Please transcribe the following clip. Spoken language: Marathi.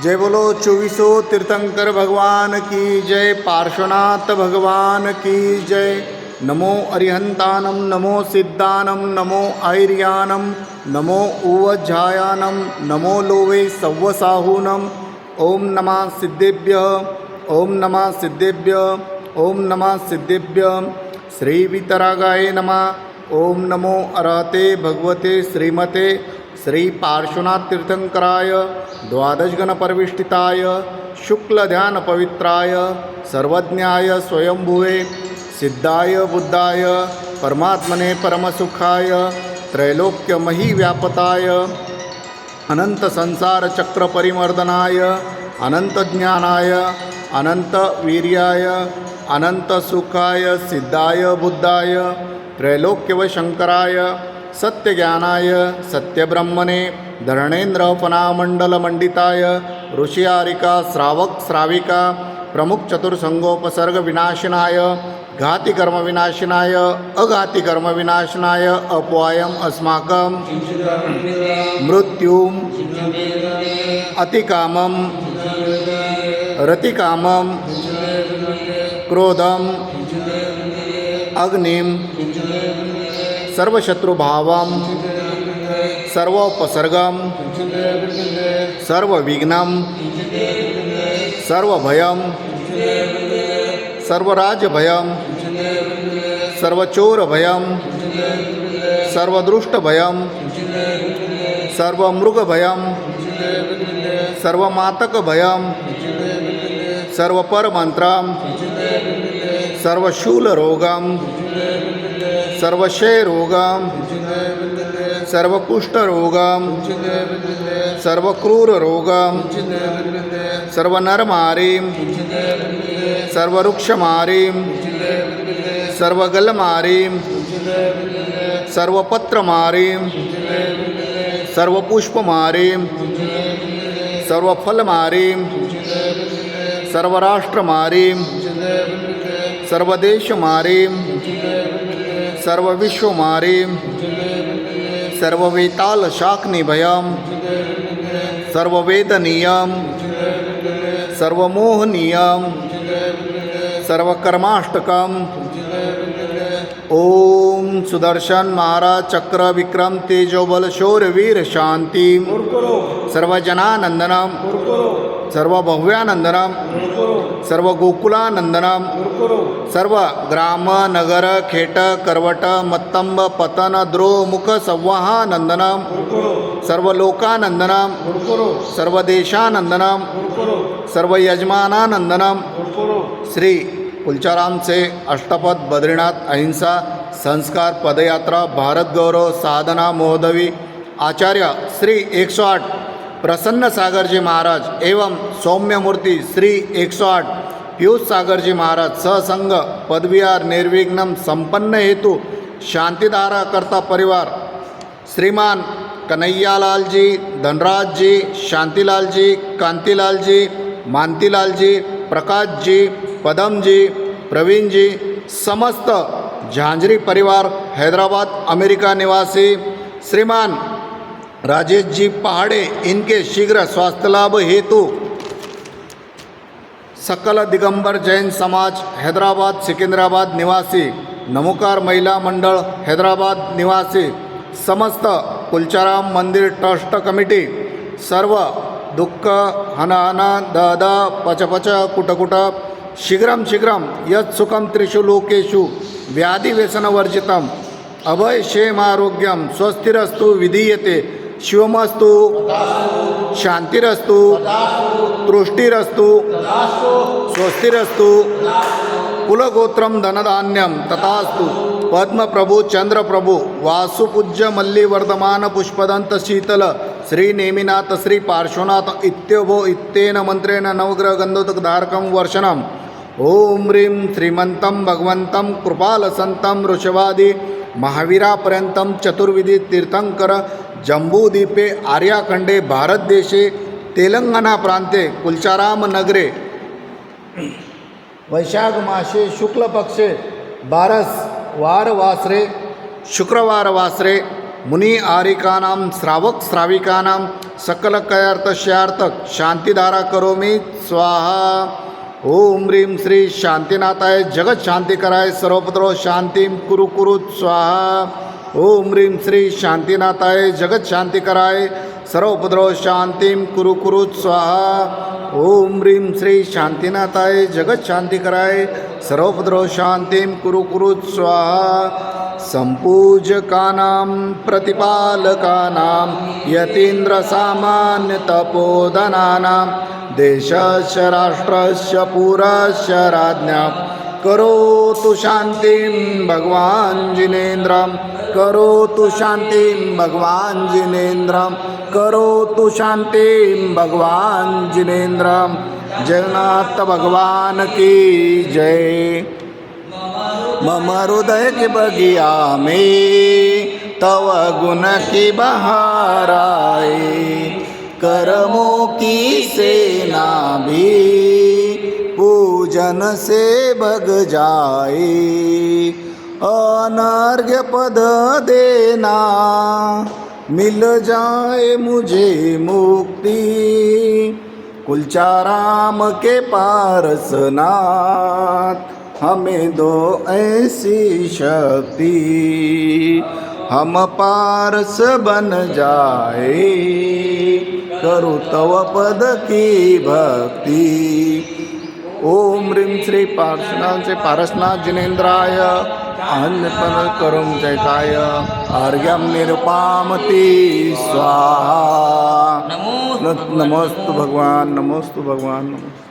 जय बोलो चौबीसों तीर्थंकर भगवान की जय, पार्श्वनाथ भगवान की जय। नमो अरिहंतानम, नमो सिद्धानम, नमो ऐर्यानम, नमो उवज्झायानम, नमो लोवे सव्वसाहूनम। ओम नमः सिद्धेभ्यः, ओम नमः सिद्धेभ्यः, ओम नमः सिद्धेभ्यः। श्री वितरागाय नमः। ओम नमो अरहते भगवते श्रीमते श्री पार्श्वनाथ तीर्थंकराय द्वादशगण परिविष्टिताय शुक्लध्यान पवित्राय सर्वज्ञाय स्वयंभुवे सिद्धाय बुद्धाय परमात्मने परमसुखाय त्रैलोक्यमही व्यापताय अनंत संसार चक्र परिमर्दनाय अनंत ज्ञानाय अनंत वीर्याय अनंत सुखाय सिद्धाय बुद्धाय त्रैलोक्यव शंकराय सत्यज्ञानाय सत्यब्रह्मणे धरणेन्द्रफणामण्डलमण्डिताय ऋषियारिका श्रावक श्राविका प्रमुख चतुर्संगोपसर्ग विनाशनाय घातिकर्म विनाशनाय अघातिकर्म विनाशनाय अपवायम अस्माकं मृत्युम अतिकामम रतिकामम क्रोधम अग्निम सर्वशत्रुभावम सर्वोपसर्गम सर्वविघ्नं सर्वभयं सर्वराजभयं सर्वचोरभयं सर्वदृष्टभयं सर्वमृगभयं सर्वमातकभयं सर्वपरमन्त्रं सर्वशूलरोगं सर्वक्षयरोगं सर्वकुष्ठरोगं सर्वक्रूररोगं सर्वनरमारीं सर्ववृक्षमारीं सर्वगलमारीं सर्वपत्रमारीं सर्वपुष्पमारीं सर्वफलमारीं सर्वराष्ट्रमारीं सर्वदेशमारीं सर्वविश्वमारीं सर्ववेतालशाक्निभयं सर्ववेदनीयं सर्वमोहनीयं सर्वकर्माष्टकं। ओम सुदर्शन महाराज चक्र विक्रम तेजोबल शौर्यवीर शांति सर्वजनानंदनम सर्वभव्यानंदनम सर्वगोकुलानंदनम सर्व ग्राम नगर खेट करवट मत्तंब पतन द्रोह मुख संवाहानंदनम सर्वलोकानंदनम सर्वदेशानंदनम सर्वयजमानानंदनम। श्री कुलचाराम से अष्टपद बद्रीनाथ अहिंसा संस्कार पदयात्रा भारत गौरव साधना महोदवी आचार्य श्री 108 प्रसन्न सागर जी महाराज एवं सौम्य मूर्ति श्री 108 पीयूष सागर जी महाराज सहसंग पदविहार निर्विघ्नं संपन्न हेतु शांतिधारा करता परिवार श्रीमान कन्हैयालाल जी, धनराज जी, शांतिलाल जी, कांतिलाल जी, मानतीलाल जी, प्रकाश जी, पदम जी, प्रवीण जी, समस्त झांझरी परिवार हैदराबाद अमेरिका निवासी श्रीमान राजेश जी पहाड़े इनके शीघ्र स्वास्थ्य लाभ हेतु सकल दिगंबर जैन समाज हैदराबाद सिकंदराबाद निवासी नमोकार महिला मंडल हैदराबाद निवासी समस्त कुलचाराम मंदिर ट्रस्ट कमिटी सर्व दुःख हनहन दद पचपच कुटकुट शीघ्रं शीघ्रं यत् सुखं त्रिषु लोकेषु व्याधिव्यसनवर्जितम् अभय क्षेमारोग्यं स्वस्तिरस्तु विधीयते शिवमस्तु शांतिरस्तु तुष्टिरस्तु स्वस्तिरस्तु कुलगोत्रम धनधान्यम तथास्तु पद्मप्रभु चंद्रप्रभु वासुपूज्य मल्लिवर्धमान पुष्पदंत शीतल श्री नेमिनाथ श्री पार्श्वनाथ इत्योभो इत्तेन मंत्रेण नवग्रह गंधोदक धारकं वर्षणम्। ओम ह्रीं श्रीमंतं भगवंतं कृपालसंतं वृषभादि महावीरापर्यंतं चतुर्विधि तीर्थंकर जम्बूद्वीपे आर्याखंडे भारत देशे तेलंगाना प्रांते कुलचाराम नगरे वैशाख मासे शुक्ल पक्षे 12 वार वासरे शुक्रवार वासरे मुनी आरिकानां श्रावक श्राविकानां सकल कयार्थ शयार्थक शांतिधारा करोमि स्वाहा। ओम ह्रीं श्री शांतिनाथाय जगत शांती कराय सर्वपत्रो शांतिं कुरु कुरु स्वाहा। ओम ह्रीं श्री शांतिनाथाय जगत शांती कराय सर्वपत्रो शांतिं कुरु कुरु स्वाहा। ओम ह्रीं श्री शांतिनाथाय जगत शांती कराय सर्वपत्रो शांतिं कुरु कुरु स्वाहा। संपूजकानां प्रतिपालकानां यतीन्द्र सामान्य तपोधनानां देशस्य राष्ट्रस्य पुरस्य राज्ञां करोतु शान्तिं भगवान् जिनेन्द्रं करोतु शान्तिं भगवान् जिनेन्द्रं करोतु शान्तिं भगवान् जिनेन्द्रं। जगन्नाथ भगवान की जय। मम हृदय की बगिया में तव गुण की बहार आए, कर्मों की सेना भी पूजन से भग जाए। अनर्घ्य पद देना मिल जाए मुझे मुक्ति, कुलचाराम के पारसनाथ हमें दो ऐसी शक्ति, हम पारस बन जाए करो तव पद की भक्ति। ओम ह्रीं श्री पारसनाथ जिनेन्द्राय अन्नपन करुं जयकाय अर्घ्यं निरुपामति स्वाहा। नमोस्तु भगवान, नमोस्तु भगवान, नमोस्तु।